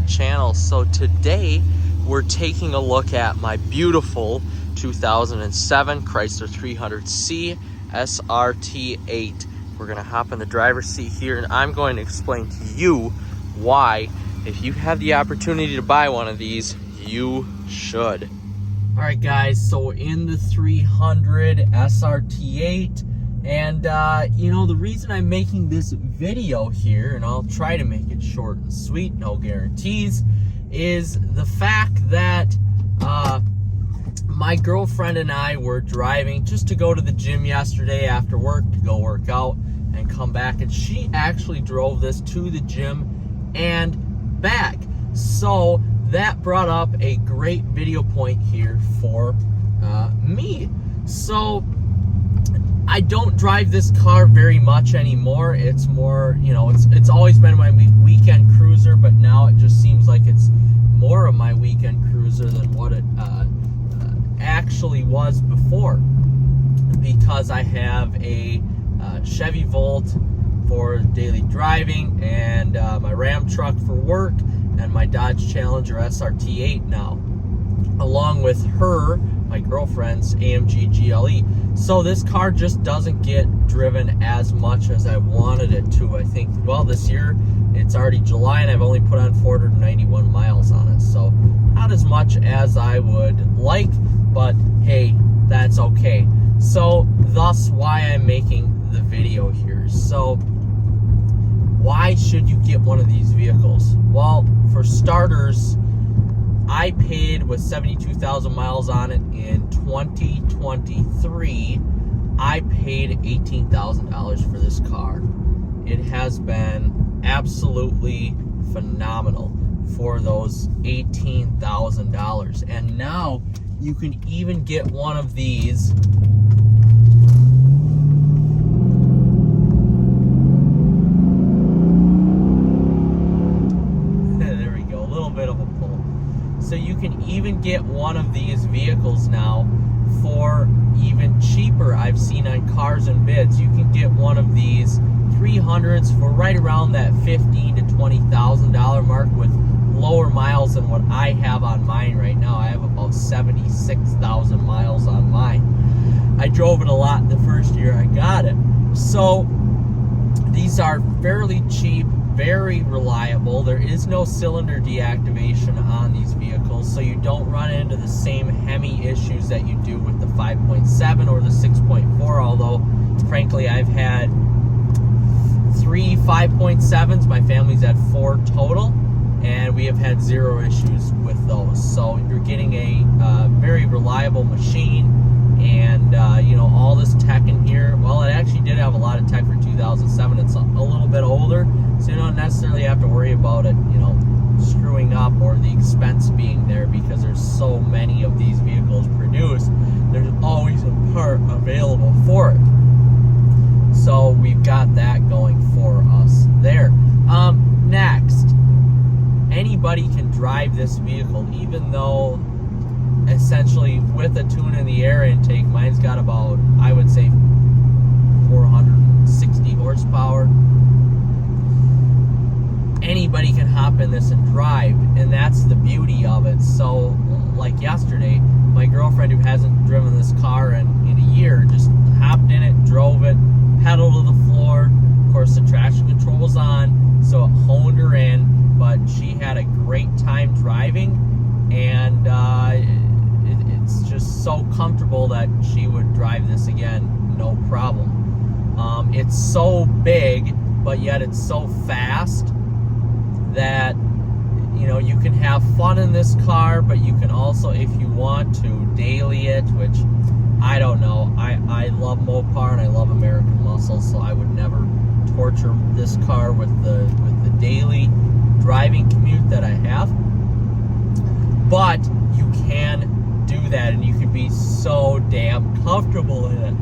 channel. So today we're taking a look at my beautiful 2007 Chrysler 300C SRT8. We're gonna hop in the driver's seat here and I'm going to explain to you why, if you have the opportunity to buy one of these, you should. All right guys, so in the 300 SRT8, and the reason I'm making this video here, and I'll try to make it short and sweet, no guarantees, is the fact that my girlfriend and I were driving just to go to the gym yesterday after work to go work out and come back, and she actually drove this to the gym and back. So that brought up a great video point here for me. So I don't drive this car very much anymore. It's more, it's always been my weekend cruiser, but now it just seems like it's more of my weekend cruiser than what it actually was before, because I have a Chevy Volt for daily driving and my Ram truck for work and my Dodge Challenger SRT8 now, along with her, my girlfriend's AMG GLE. So this car just doesn't get driven as much as I wanted it to. I think, well, this year it's already July and I've only put on 491 miles on it. So not as much as I would like, but hey, that's okay. So thus why I'm making the video here. So why should you get one of these vehicles? Well, for starters, I paid with 72,000 miles on it in 2023. I paid $18,000 for this car. It has been absolutely phenomenal for those $18,000. And now you can even get one of these . So you can even get one of these vehicles now for even cheaper. I've seen on Cars and Bids, you can get one of these 300s for right around that $15,000 to $20,000 mark with lower miles than what I have on mine right now. I have about 76,000 miles on mine. I drove it a lot the first year I got it. So these are fairly cheap, very reliable. There is no cylinder deactivation on these vehicles, so you don't run into the same Hemi issues that you do with the 5.7 or the 6.4, although frankly I've had 3 5.7s. My family's had 4 total, and we have had 0 issues with those. So you're getting a very reliable machine, and all this tech in here, well, it actually did have a lot of tech for 2007. It's a little bit older, so you don't necessarily have to worry about it, screwing up or the expense being there, because there's so many of these vehicles produced. There's always a part available for it. So we've got that going for us there. Next, anybody can drive this vehicle, even though essentially with a tune in the air intake, mine's got about, I would say, 460 horsepower. Anybody can hop in this and drive, and that's the beauty of it. So like yesterday, my girlfriend, who hasn't driven this car in a year, just hopped in it, drove it, pedal to the floor. Of course, the traction control was on, so it honed her in, but she had a great time driving, and it's just so comfortable that she would drive this again, no problem. It's so big, but yet it's so fast that you can have fun in this car, but you can also, if you want to, daily it, which I don't know. I love Mopar and I love American Muscle, so I would never torture this car with the daily driving commute that I have. But you can do that, and you can be so damn comfortable in it.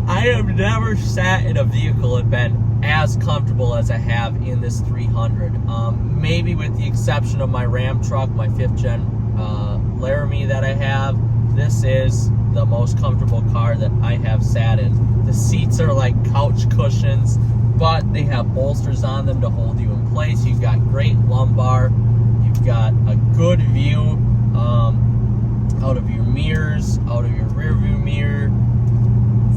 I have never sat in a vehicle and been as comfortable as I have in this 300. Maybe with the exception of my Ram truck, my 5th gen Laramie that I have, this is the most comfortable car that I have sat in. The seats are like couch cushions, but they have bolsters on them to hold you in place. You've got great lumbar. You've got a good view out of your mirrors, out of your rear view mirror,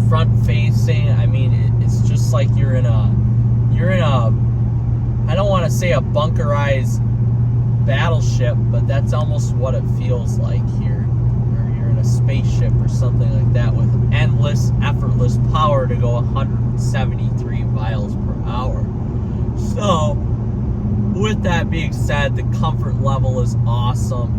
front facing. I mean, it's just like you're in a, I don't want to say a bunkerized battleship, but that's almost what it feels like here. Or you're in a spaceship or something like that with endless, effortless power to go 173 miles per hour. So, with that being said, the comfort level is awesome.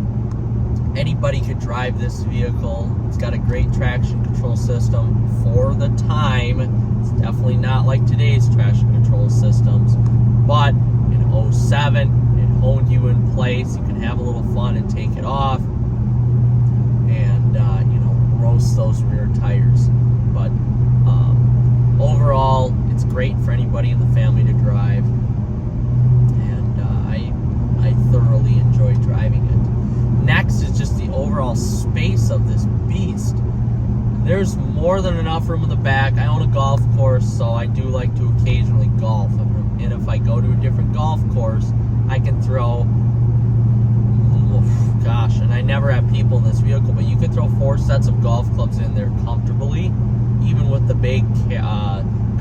Anybody could drive this vehicle. It's got a great traction control system for the time. It's definitely not like today's traction control systems, but in 07, it honed you in place. You can have a little fun and take it off and, roast those rear tires. But overall, it's great for anybody in the family to drive. I thoroughly enjoy driving it. Next is just the overall space of this beast. There's more than enough room in the back. I own a golf course, so I do like to occasionally golf. And if I go to a different golf course, I can throw, and I never have people in this vehicle, but you can throw 4 sets of golf clubs in there comfortably. Even with the big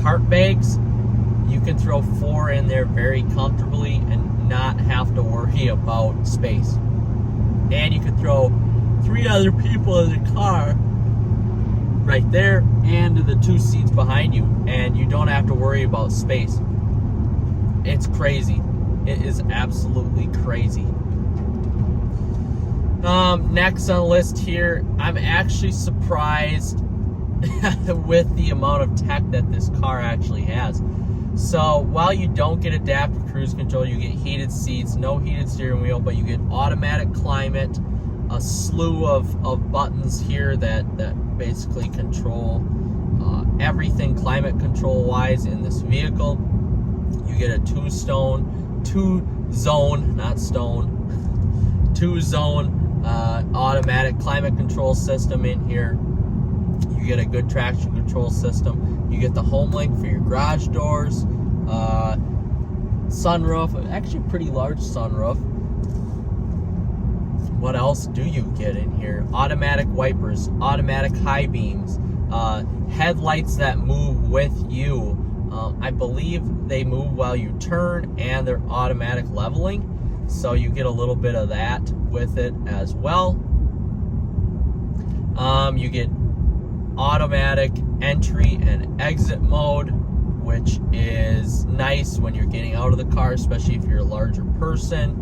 cart bags, you can throw 4 in there very comfortably and not have to worry about space. And you can throw 3 other people in the car right there and the 2 seats behind you, and you don't have to worry about space. It's crazy. It is absolutely crazy. Next on the list here, I'm actually surprised with the amount of tech that this car actually has. So while you don't get adaptive cruise control, you get heated seats, no heated steering wheel, but you get automatic climate, a slew of buttons here that basically control everything climate control wise in this vehicle. You get a two-zone automatic climate control system in here. You get a good traction control system. You get the home link for your garage doors, sunroof, actually pretty large sunroof. What else do you get in here? Automatic wipers, automatic high beams, headlights that move with you. I believe they move while you turn, and they're automatic leveling, so you get a little bit of that with it as well. You get automatic entry and exit mode, which is nice when you're getting out of the car, especially if you're a larger person.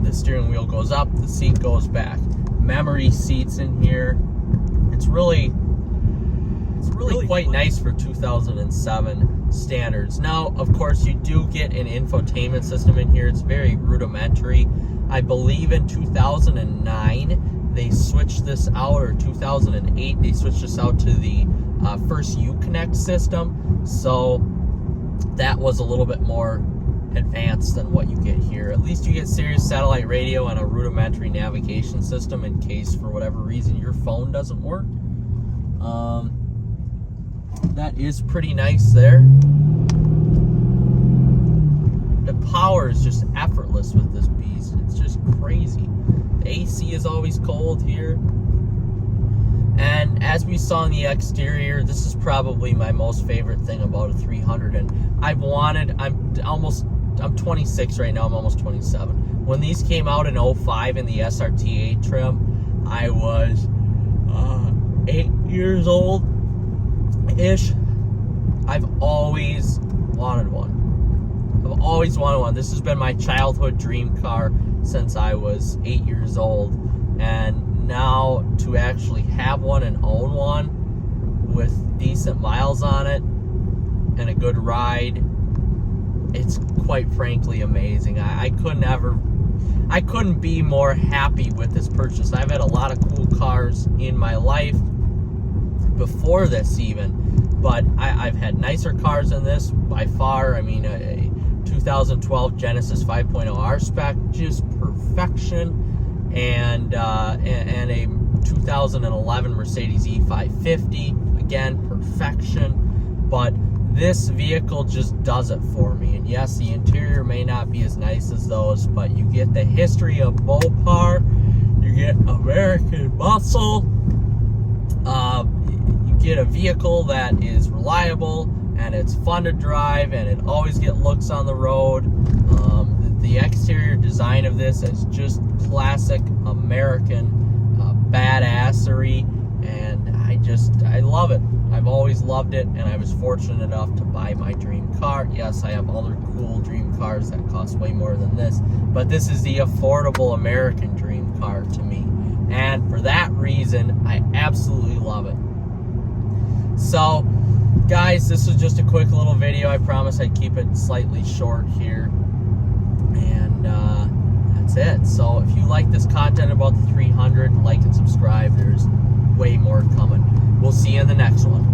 The steering wheel goes up, the seat goes back. Memory seats in here. It's really quite nice for 2007 standards. Now, of course, you do get an infotainment system in here. It's very rudimentary. I believe in 2009 they switched this out, or 2008 they switched this out to the first Uconnect system. So that was a little bit more advanced than what you get here. At least you get Sirius satellite radio and a rudimentary navigation system in case for whatever reason your phone doesn't work. That is pretty nice there. The power is just effortless with this beast. It's just crazy. The AC is always cold here. And as we saw in the exterior, this is probably my most favorite thing about a 300. And I'm 26 right now, I'm almost 27. When these came out in 05 in the SRT8 trim, I was 8 years old-ish. I've always wanted one. This has been my childhood dream car since I was 8 years old. And now to actually have one and own one with decent miles on it and a good ride, it's quite frankly amazing. I couldn't be more happy with this purchase. I've had a lot of cool cars in my life before this even, but I've had nicer cars than this by far. I mean, a 2012 Genesis 5.0 R-Spec, just perfection, and a 2011 Mercedes E550, again, perfection. But this vehicle just does it for me. And yes, the interior may not be as nice as those, but you get the history of Mopar, you get American muscle, you get a vehicle that is reliable and it's fun to drive, and it always get looks on the road. The exterior design of this is just classic American badassery, and I love it. I've always loved it, and I was fortunate enough to buy my dream car. Yes, I have other cool dream cars that cost way more than this, but this is the affordable American dream car to me, and for that reason, I absolutely love it. So, guys, this was just a quick little video. I promise I'd keep it slightly short here, and that's it. So if you like this content about the 300, like and subscribe. There's way more coming. We'll see you in the next one.